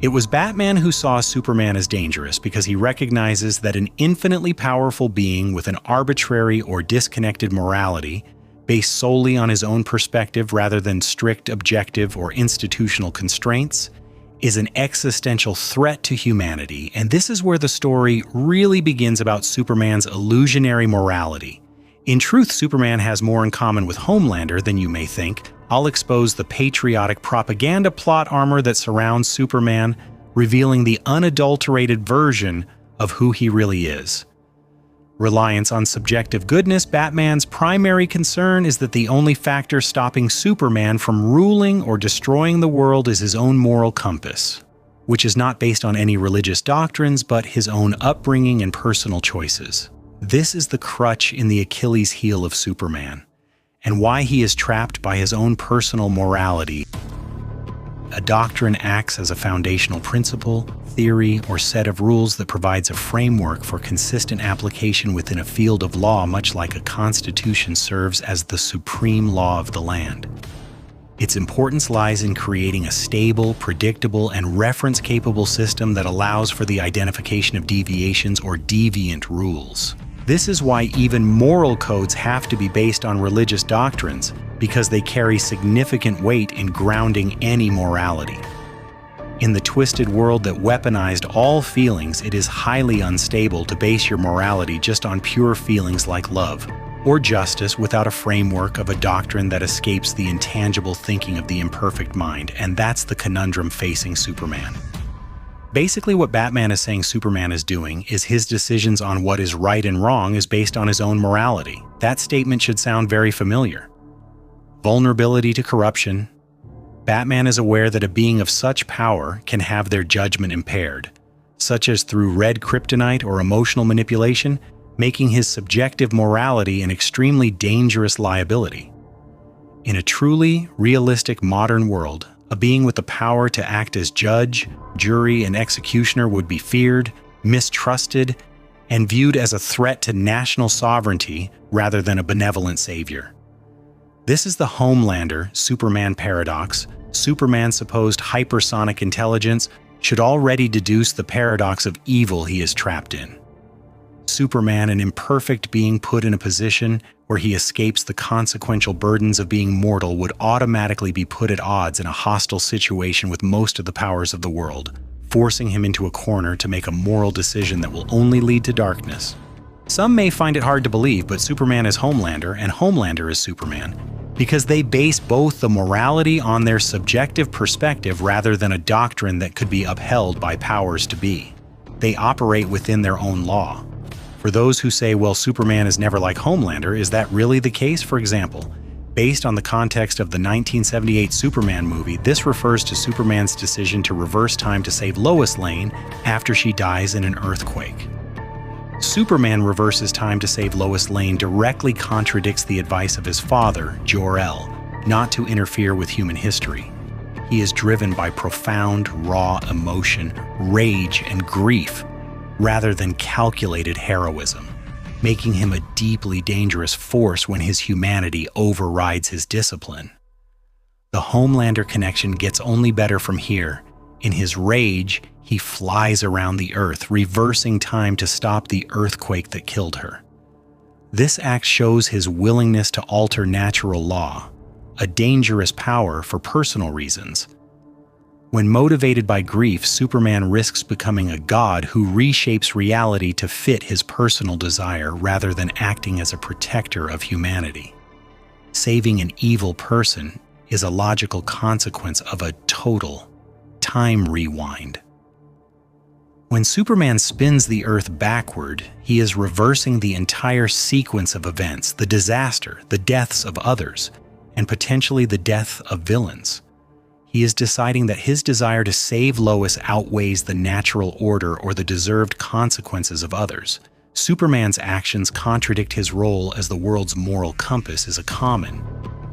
It was Batman who saw Superman as dangerous because he recognizes that an infinitely powerful being with an arbitrary or disconnected morality, based solely on his own perspective rather than strict objective or institutional constraints, is an existential threat to humanity. And this is where the story really begins about Superman's illusionary morality. In truth, Superman has more in common with Homelander than you may think. I'll expose the patriotic propaganda plot armor that surrounds Superman, revealing the unadulterated version of who he really is. Reliance on subjective goodness, Batman's primary concern is that the only factor stopping Superman from ruling or destroying the world is his own moral compass, which is not based on any religious doctrines but his own upbringing and personal choices. This is the crutch in the Achilles heel of Superman, and why he is trapped by his own personal morality. A doctrine acts as a foundational principle, theory, or set of rules that provides a framework for consistent application within a field of law, much like a constitution serves as the supreme law of the land. Its importance lies in creating a stable, predictable, and reference-capable system that allows for the identification of deviations or deviant rules. This is why even moral codes have to be based on religious doctrines, because they carry significant weight in grounding any morality. In the twisted world that weaponized all feelings, it is highly unstable to base your morality just on pure feelings like love or justice without a framework of a doctrine that escapes the intangible thinking of the imperfect mind, and that's the conundrum facing Superman. Basically, what Batman is saying Superman is doing is his decisions on what is right and wrong is based on his own morality. That statement should sound very familiar. Vulnerability to corruption. Batman is aware that a being of such power can have their judgment impaired, such as through red kryptonite or emotional manipulation, making his subjective morality an extremely dangerous liability. In a truly realistic modern world, a being with the power to act as judge, jury, and executioner would be feared, mistrusted, and viewed as a threat to national sovereignty rather than a benevolent savior. This is the Homelander-Superman paradox. Superman's supposed hypersonic intelligence should already deduce the paradox of evil he is trapped in. Superman, an imperfect being put in a position where he escapes the consequential burdens of being mortal, would automatically be put at odds in a hostile situation with most of the powers of the world, forcing him into a corner to make a moral decision that will only lead to darkness. Some may find it hard to believe, but Superman is Homelander and Homelander is Superman, because they base both the morality on their subjective perspective rather than a doctrine that could be upheld by powers to be. They operate within their own law. For those who say, well, Superman is never like Homelander, is that really the case? For example, based on the context of the 1978 Superman movie, this refers to Superman's decision to reverse time to save Lois Lane after she dies in an earthquake. Superman reverses time to save Lois Lane directly contradicts the advice of his father, Jor-El, not to interfere with human history. He is driven by profound, raw emotion, rage, and grief, rather than calculated heroism, making him a deeply dangerous force when his humanity overrides his discipline. The Homelander connection gets only better from here. In his rage, he flies around the Earth, reversing time to stop the earthquake that killed her. This act shows his willingness to alter natural law, a dangerous power for personal reasons. When motivated by grief, Superman risks becoming a god who reshapes reality to fit his personal desire rather than acting as a protector of humanity. Saving an evil person is a logical consequence of a total time rewind. When Superman spins the Earth backward, he is reversing the entire sequence of events, the disaster, the deaths of others, and potentially the death of villains. He is deciding that his desire to save Lois outweighs the natural order or the deserved consequences of others. Superman's actions contradict his role as the world's moral compass is a common,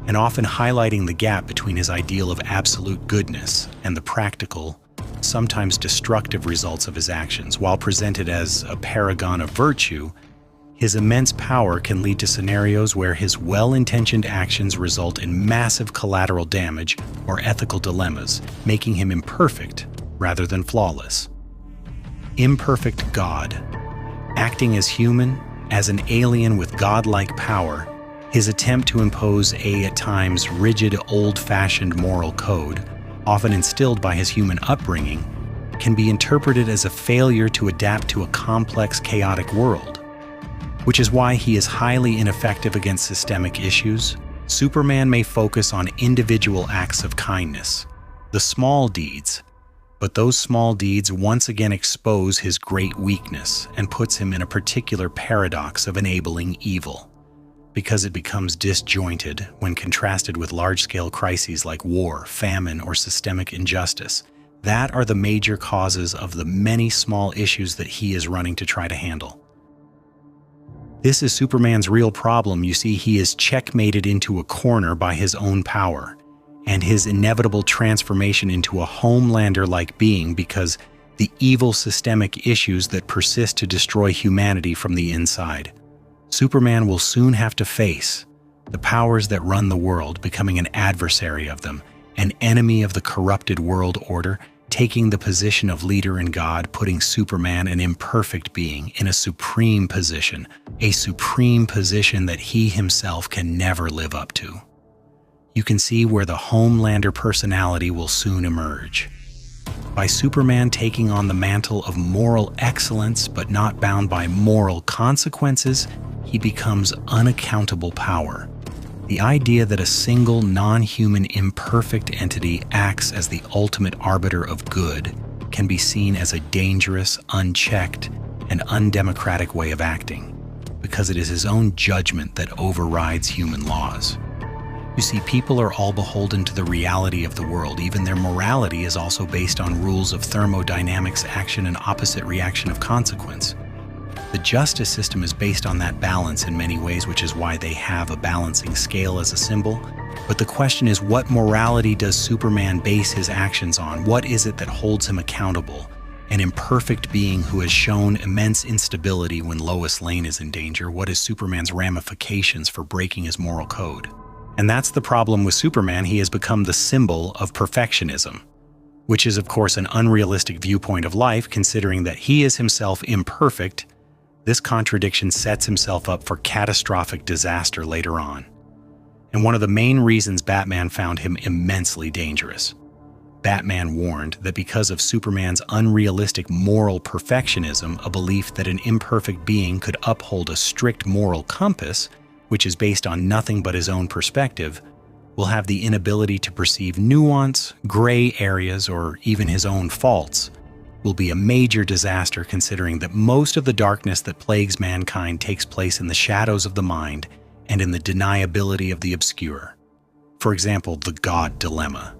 and often highlighting the gap between his ideal of absolute goodness and the practical, sometimes destructive results of his actions. While presented as a paragon of virtue, his immense power can lead to scenarios where his well-intentioned actions result in massive collateral damage or ethical dilemmas, making him imperfect rather than flawless. Imperfect God. Acting as human, as an alien with godlike power, his attempt to impose a, at times, rigid, old-fashioned moral code, often instilled by his human upbringing, can be interpreted as a failure to adapt to a complex, chaotic world. Which is why he is highly ineffective against systemic issues. Superman may focus on individual acts of kindness, the small deeds, but those small deeds once again expose his great weakness and puts him in a particular paradox of enabling evil, because it becomes disjointed when contrasted with large-scale crises like war, famine, or systemic injustice. That are the major causes of the many small issues that he is running to try to handle. This is Superman's real problem. You see, he is checkmated into a corner by his own power and his inevitable transformation into a Homelander-like being because the evil systemic issues that persist to destroy humanity from the inside. Superman will soon have to face the powers that run the world, becoming an adversary of them, an enemy of the corrupted world order, taking the position of leader and God, putting Superman, an imperfect being, in a supreme position that he himself can never live up to. You can see where the Homelander personality will soon emerge. By Superman taking on the mantle of moral excellence but not bound by moral consequences, he becomes unaccountable power. The idea that a single, non-human, imperfect entity acts as the ultimate arbiter of good can be seen as a dangerous, unchecked, and undemocratic way of acting, because it is his own judgment that overrides human laws. You see, people are all beholden to the reality of the world. Even their morality is also based on rules of thermodynamics, action and opposite reaction of consequence. The justice system is based on that balance in many ways, which is why they have a balancing scale as a symbol. But the question is, what morality does Superman base his actions on? What is it that holds him accountable? An imperfect being who has shown immense instability when Lois Lane is in danger. What is Superman's ramifications for breaking his moral code? And that's the problem with Superman. He has become the symbol of perfectionism, which is, of course, an unrealistic viewpoint of life, considering that he is himself imperfect. This contradiction sets himself up for catastrophic disaster later on, and one of the main reasons Batman found him immensely dangerous. Batman warned that because of Superman's unrealistic moral perfectionism, a belief that an imperfect being could uphold a strict moral compass, which is based on nothing but his own perspective, will have the inability to perceive nuance, gray areas, or even his own faults, will be a major disaster, considering that most of the darkness that plagues mankind takes place in the shadows of the mind and in the deniability of the obscure. For example, the God dilemma.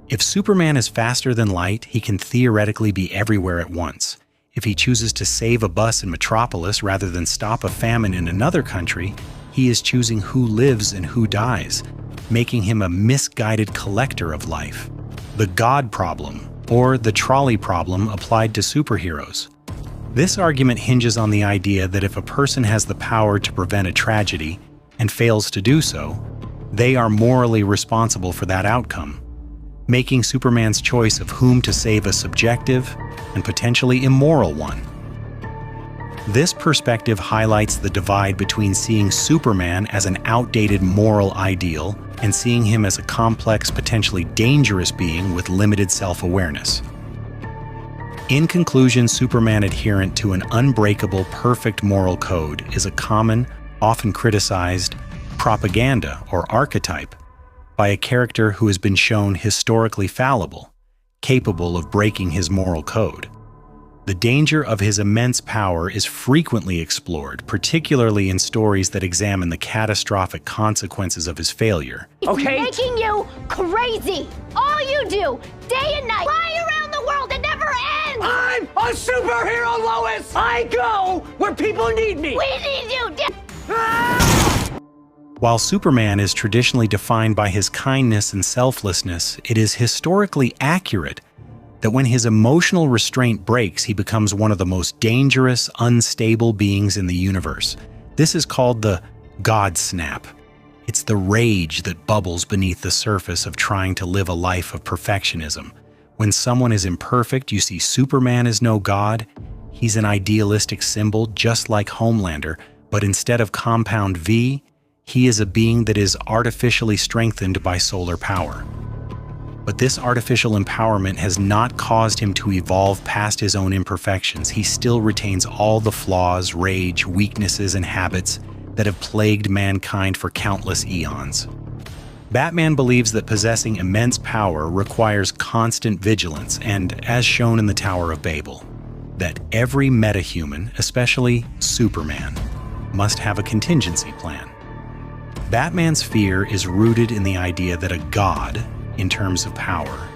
If Superman is faster than light, he can theoretically be everywhere at once. If he chooses to save a bus in Metropolis rather than stop a famine in another country, he is choosing who lives and who dies, making him a misguided collector of life. The God problem, or the trolley problem applied to superheroes. This argument hinges on the idea that if a person has the power to prevent a tragedy and fails to do so, they are morally responsible for that outcome, making Superman's choice of whom to save a subjective and potentially immoral one. This perspective highlights the divide between seeing Superman as an outdated moral ideal and seeing him as a complex, potentially dangerous being with limited self-awareness. In conclusion, Superman adherent to an unbreakable, perfect moral code is a common, often criticized, propaganda or archetype by a character who has been shown historically fallible, capable of breaking his moral code. The danger of his immense power is frequently explored, particularly in stories that examine the catastrophic consequences of his failure. It's making you crazy! All you do, day and night, fly around the world, it never ends! I'm a superhero, Lois! I go where people need me! We need you! While Superman is traditionally defined by his kindness and selflessness, it is historically accurate that when his emotional restraint breaks, he becomes one of the most dangerous, unstable beings in the universe. This is called the God Snap. It's the rage that bubbles beneath the surface of trying to live a life of perfectionism. When someone is imperfect, you see Superman is no god. He's an idealistic symbol, just like Homelander, but instead of compound V, he is a being that is artificially strengthened by solar power. But this artificial empowerment has not caused him to evolve past his own imperfections. He still retains all the flaws, rage, weaknesses, and habits that have plagued mankind for countless eons. Batman believes that possessing immense power requires constant vigilance and, as shown in the Tower of Babel, that every metahuman, especially Superman, must have a contingency plan. Batman's fear is rooted in the idea that a god, in terms of power,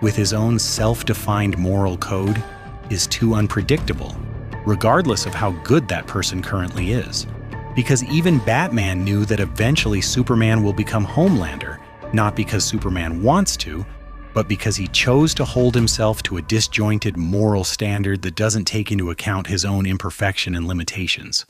with his own self-defined moral code, is too unpredictable, regardless of how good that person currently is. Because even Batman knew that eventually Superman will become Homelander, not because Superman wants to, but because he chose to hold himself to a disjointed moral standard that doesn't take into account his own imperfection and limitations.